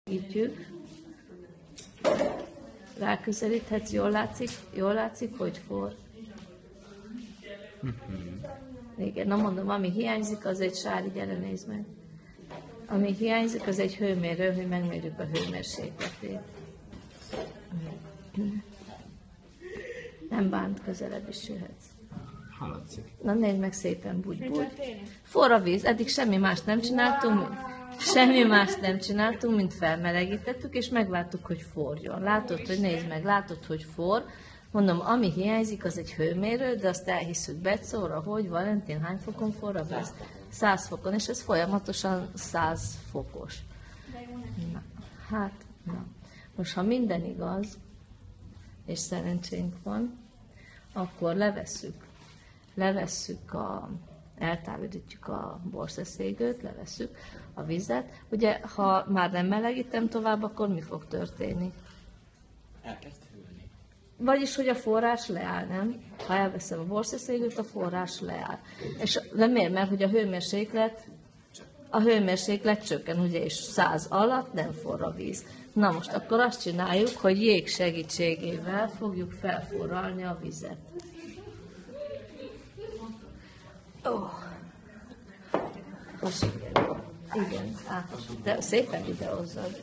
Segítjük. Ráközelíthetsz, jól látszik, hogy forr. Igen, na mondom, ami hiányzik, az egy Sári, gyere nézd meg. Ami hiányzik, az egy hőmérő, hogy megmérjük a hőmérsékletét. Nem bánt, közelebb is jöhetsz. Hallatszik. Na nézd meg szépen, bugy. Forr a víz, eddig semmi más nem csináltunk, mint felmelegítettük, és megvártuk, hogy forrjon. Látod, hogy nézd meg, látod, hogy forr. Mondom, ami hiányzik, az egy hőmérő, de azt elhisszük Betszóra, hogy Valentin, hány fokon forr a víz? 100 fokon, és ez folyamatosan 100 fokos. Na. Most, ha minden igaz, és szerencsénk van, akkor eltávolítjuk a borszeszélygőt, levesszük a vizet. Ugye, ha már nem melegítem tovább, akkor mi fog történni? Elkezd hűlni. Vagyis, hogy a forrás leáll, nem? Ha elveszem a borszeszélygőt, a forrás leáll. És de miért? Mert hogy a hőmérséklet csökken, ugye, és 100 alatt nem forr a víz. Na most akkor azt csináljuk, hogy jég segítségével fogjuk felforralni a vizet. Igen, de szépen videózzad.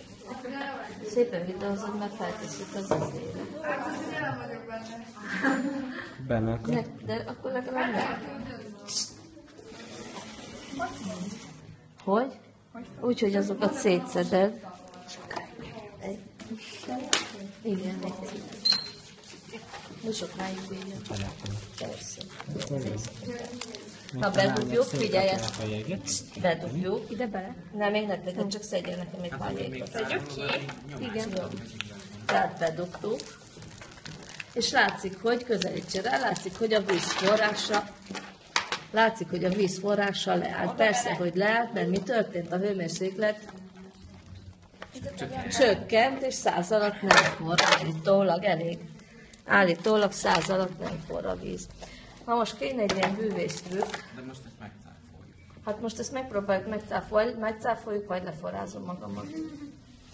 Mert feltesszük az izére. Benne akar? De akkor legalább nem. Hogy? Úgyhogy azokat szétszeded. Igen, de sokáig bírja. Persze. Na, bedugjuk, figyelj ezt. Bedugjuk. Ide bele? Nem, még ne tegyed, csak szedjen nekem egy pár jégot. Szedjük ki? Igen. Jó. Tehát bedugtuk. És látszik, hogy közelítse rá, látszik, hogy a víz forrása leállt. Persze, hogy leállt, mert mi történt? A hőmérséklet csökkent, és 100 alatt nem forr. Állítólag 100 alatt nem forr a víz. Na most kéne egy ilyen bűvésztrükk. De most ezt megcáfoljuk. Hát most ezt megpróbáljuk megcáfoljuk, vagy leforrázom magamat.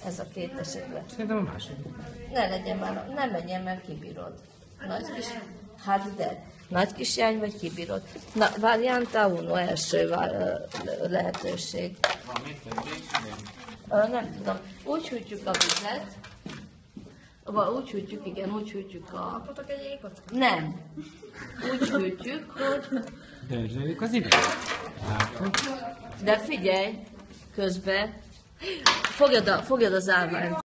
Ez a két esetben. Szerintem a másik. Ne menjen, mert kibírod. Nagy kisjány vagy kibírod. Na, varianta uno, első lehetőség. Valami többé? Nem tudom. Úgy hűtjük a vizet. Úgy hűtjük a... Kaphatok egy égot? Nem. Úgy hűtjük, hogy... Dörzsöljük az időt. De figyelj, közben fogjad az állványt.